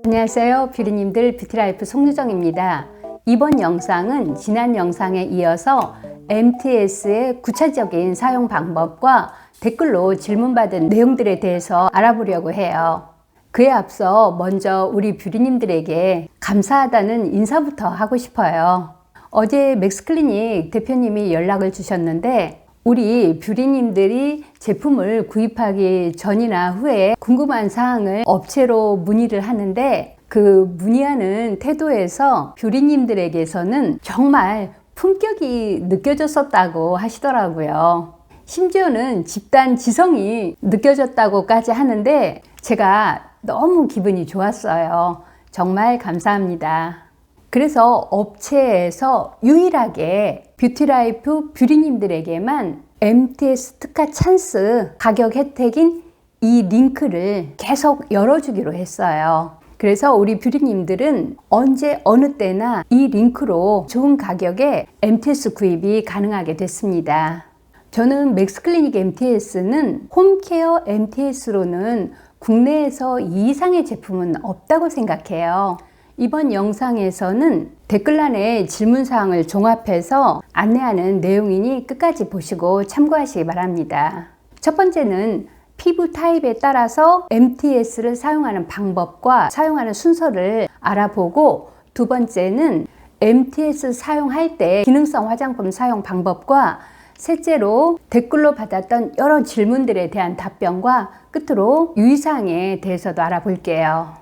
안녕하세요, 뷰리님들. 뷰티라이프 송유정입니다. 이번 영상은 지난 영상에 이어서 MTS의 구체적인 사용 방법과 댓글로 질문받은 내용들에 대해서 알아보려고 해요. 그에 앞서 먼저 우리 뷰리님들에게 감사하다는 인사부터 하고 싶어요. 어제 맥스클리닉 대표님이 연락을 주셨는데 우리 뷰리님들이 제품을 구입하기 전이나 후에 궁금한 사항을 업체로 문의를 하는데 그 문의하는 태도에서 뷰리님들에게서는 정말 품격이 느껴졌었다고 하시더라고요. 심지어는 집단 지성이 느껴졌다고까지 하는데 제가 너무 기분이 좋았어요. 정말 감사합니다. 그래서 업체에서 유일하게 뷰티라이프 뷰리님들에게만 MTS 특가 찬스 가격 혜택인 이 링크를 계속 열어주기로 했어요. 그래서 우리 뷰리님들은 언제 어느 때나 이 링크로 좋은 가격에 MTS 구입이 가능하게 됐습니다. 저는 맥스클리닉 MTS는 홈케어 MTS로는 국내에서 이 이상의 제품은 없다고 생각해요. 이번 영상에서는 댓글란에 질문사항을 종합해서 안내하는 내용이니 끝까지 보시고 참고하시기 바랍니다. 첫 번째는 피부 타입에 따라서 MTS를 사용하는 방법과 사용하는 순서를 알아보고, 두 번째는 MTS 사용할 때 기능성 화장품 사용 방법과 셋째로 댓글로 받았던 여러 질문들에 대한 답변과 끝으로 유의사항에 대해서도 알아볼게요.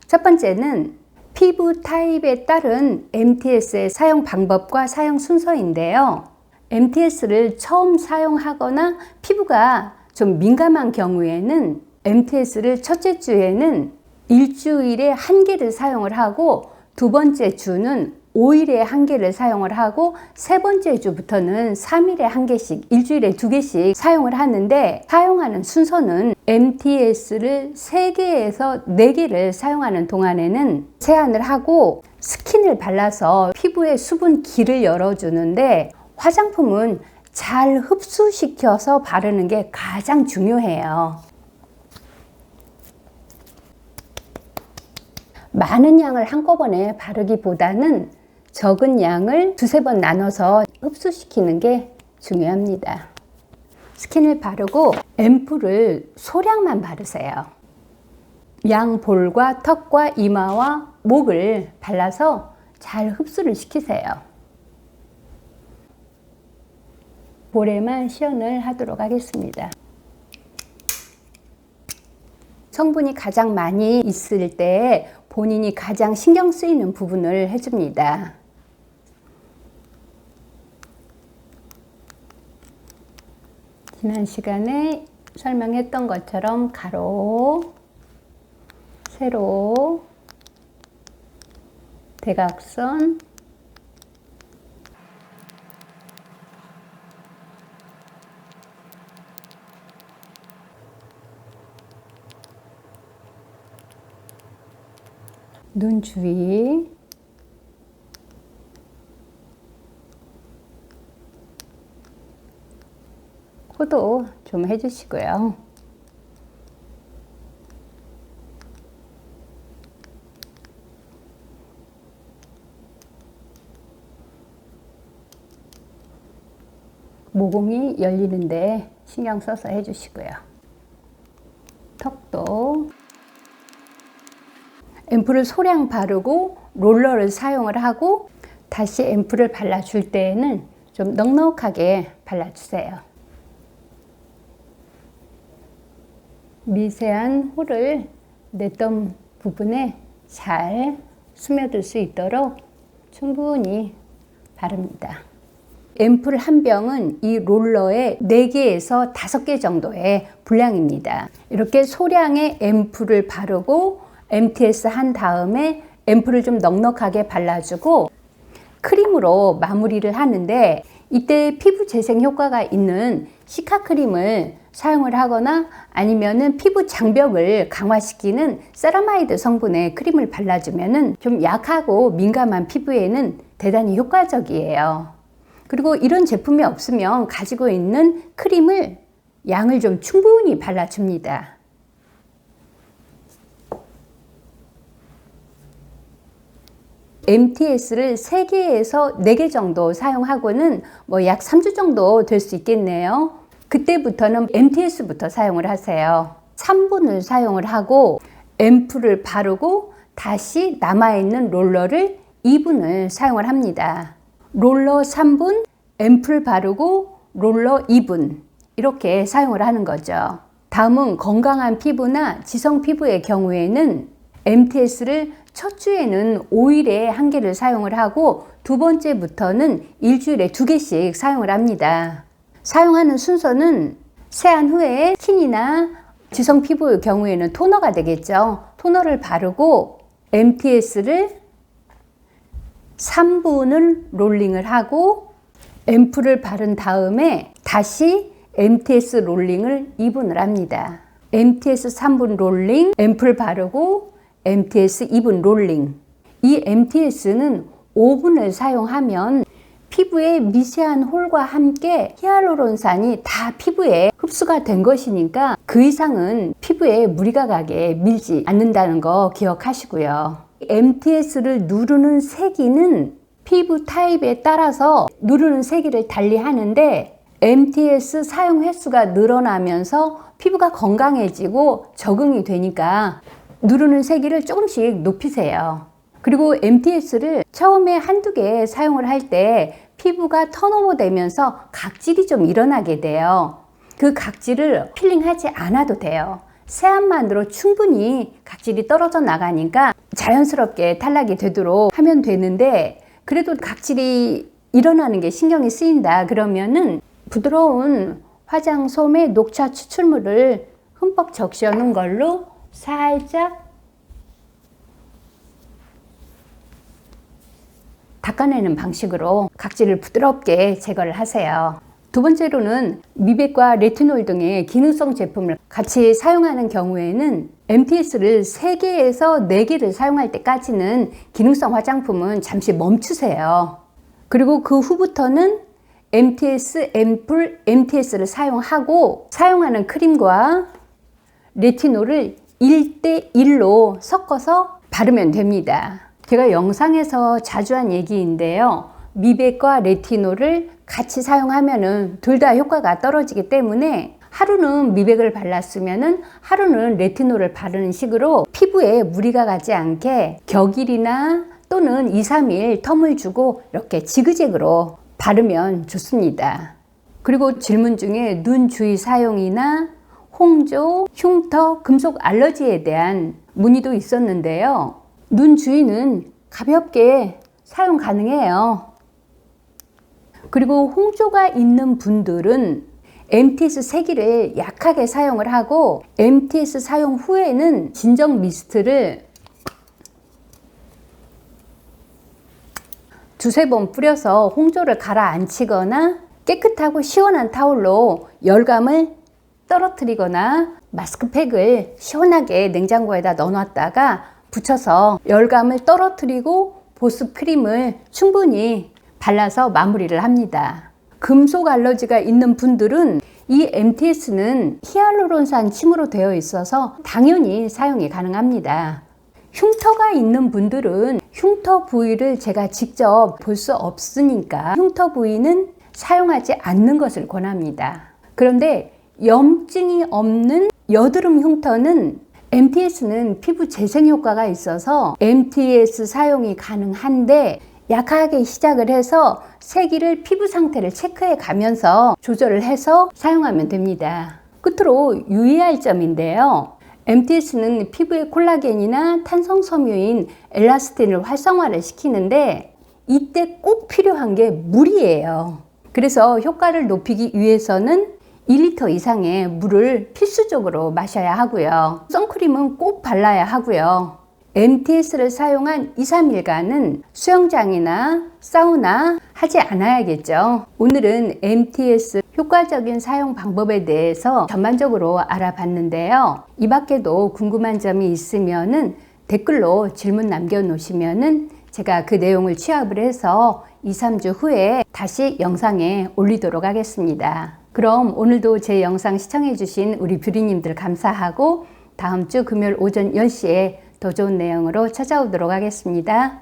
첫 번째는 피부 타입에 따른 MTS의 사용 방법과 사용 순서인데요. MTS를 처음 사용하거나 피부가 좀 민감한 경우에는 MTS를 첫째 주에는 일주일에 한 개를 사용을 하고, 두 번째 주는 5일에 한 개를 사용을 하고, 세 번째 주부터는 3일에 한 개씩, 일주일에 2개씩 사용을 하는데, 사용하는 순서는 MTS를 3개에서 4개를 사용하는 동안에는 세안을 하고 스킨을 발라서 피부의 수분 길을 열어주는데, 화장품은 잘 흡수시켜서 바르는 게 가장 중요해요. 많은 양을 한꺼번에 바르기보다는 적은 양을 두세 번 나눠서 흡수시키는 게 중요합니다. 스킨을 바르고 앰플을 소량만 바르세요. 양 볼과 턱과 이마와 목을 발라서 잘 흡수를 시키세요. 볼에만 시연을 하도록 하겠습니다. 성분이 가장 많이 있을 때 본인이 가장 신경 쓰이는 부분을 해줍니다. 지난 시간에 설명했던 것처럼 가로, 세로, 대각선, 눈 주위, 코도 좀 해주시고요. 모공이 열리는데 신경 써서 해주시고요. 턱도 앰플을 소량 바르고 롤러를 사용을 하고 다시 앰플을 발라줄 때에는 좀 넉넉하게 발라주세요. 미세한 홀을 냈던 부분에 잘 스며들 수 있도록 충분히 바릅니다. 앰플 한 병은 이 롤러에 4개에서 5개 정도의 분량입니다. 이렇게 소량의 앰플을 바르고 MTS 한 다음에 앰플을 좀 넉넉하게 발라주고 크림으로 마무리를 하는데, 이때 피부 재생 효과가 있는 시카 크림을 사용을 하거나 아니면은 피부 장벽을 강화시키는 세라마이드 성분의 크림을 발라주면은 좀 약하고 민감한 피부에는 대단히 효과적이에요. 그리고 이런 제품이 없으면 가지고 있는 크림을 양을 좀 충분히 발라줍니다. MTS를 3개에서 4개 정도 사용하고는 약 3주 정도 될 수 있겠네요. 그때부터는 MTS부터 사용을 하세요. 3분을 사용을 하고 앰플을 바르고 다시 남아있는 롤러를 2분을 사용을 합니다. 롤러 3분, 앰플 바르고 롤러 2분 이렇게 사용을 하는 거죠. 다음은 건강한 피부나 지성 피부의 경우에는 MTS를 첫 주에는 5일에 1개를 사용을 하고 두 번째부터는 일주일에 2개씩 사용을 합니다. 사용하는 순서는 세안 후에 스킨이나 지성 피부의 경우에는 토너가 되겠죠. 토너를 바르고 MTS를 3분을 롤링을 하고 앰플을 바른 다음에 다시 MTS 롤링을 2분을 합니다. MTS 3분 롤링, 앰플 바르고 MTS 2분 롤링. 이 MTS는 5분을 사용하면 피부의 미세한 홀과 함께 히알루론산이 다 피부에 흡수가 된 것이니까 그 이상은 피부에 무리가 가게 밀지 않는다는 거 기억하시고요. MTS를 누르는 세기는 피부 타입에 따라서 누르는 세기를 달리 하는데 MTS 사용 횟수가 늘어나면서 피부가 건강해지고 적응이 되니까 누르는 세기를 조금씩 높이세요. 그리고 MTS를 처음에 1~2개 사용을 할 때 피부가 턴오버 되면서 각질이 좀 일어나게 돼요. 그 각질을 필링하지 않아도 돼요. 세안만으로 충분히 각질이 떨어져 나가니까 자연스럽게 탈락이 되도록 하면 되는데 그래도 각질이 일어나는 게 신경이 쓰인다 그러면은 부드러운 화장솜에 녹차 추출물을 흠뻑 적셔 놓은 걸로 살짝 닦아내는 방식으로 각질을 부드럽게 제거를 하세요. 두 번째로는 미백과 레티놀 등의 기능성 제품을 같이 사용하는 경우에는 MTS를 3개에서 4개를 사용할 때까지는 기능성 화장품은 잠시 멈추세요. 그리고 그 후부터는 MTS, 앰플, MTS를 사용하고 사용하는 크림과 레티놀을 1:1로 섞어서 바르면 됩니다. 제가 영상에서 자주 한 얘기인데요. 미백과 레티놀을 같이 사용하면은 둘 다 효과가 떨어지기 때문에 하루는 미백을 발랐으면은 하루는 레티놀을 바르는 식으로 피부에 무리가 가지 않게 격일이나 또는 2~3일 텀을 주고 이렇게 지그재그로 바르면 좋습니다. 그리고 질문 중에 눈 주위 사용이나 홍조, 흉터, 금속 알러지에 대한 문의도 있었는데요. 눈 주위는 가볍게 사용 가능해요. 그리고 홍조가 있는 분들은 MTS 세기를 약하게 사용을 하고 MTS 사용 후에는 진정 미스트를 2~3번 뿌려서 홍조를 가라앉히거나 깨끗하고 시원한 타올로 열감을 떨어뜨리거나 마스크팩을 시원하게 냉장고에다 넣어놨다가 붙여서 열감을 떨어뜨리고 보습 크림을 충분히 발라서 마무리를 합니다. 금속 알러지가 있는 분들은 이 MTS는 히알루론산 침으로 되어 있어서 당연히 사용이 가능합니다. 흉터가 있는 분들은 흉터 부위를 제가 직접 볼 수 없으니까 흉터 부위는 사용하지 않는 것을 권합니다. 그런데 염증이 없는 여드름 흉터는 MTS는 피부 재생 효과가 있어서 MTS 사용이 가능한데 약하게 시작을 해서 세기를 피부 상태를 체크해 가면서 조절을 해서 사용하면 됩니다. 끝으로 유의할 점인데요. MTS는 피부의 콜라겐이나 탄성섬유인 엘라스틴을 활성화를 시키는데 이때 꼭 필요한 게 물이에요. 그래서 효과를 높이기 위해서는 1리터 이상의 물을 필수적으로 마셔야 하고요. 선크림은 꼭 발라야 하고요. MTS를 사용한 2~3일간은 수영장이나 사우나 하지 않아야겠죠. 오늘은 MTS 효과적인 사용 방법에 대해서 전반적으로 알아봤는데요. 이 밖에도 궁금한 점이 있으면은 댓글로 질문 남겨놓으시면은 제가 그 내용을 취합을 해서 2~3주 후에 다시 영상에 올리도록 하겠습니다. 그럼 오늘도 제 영상 시청해주신 우리 뷰리님들 감사하고 다음 주 금요일 오전 10시에 더 좋은 내용으로 찾아오도록 하겠습니다.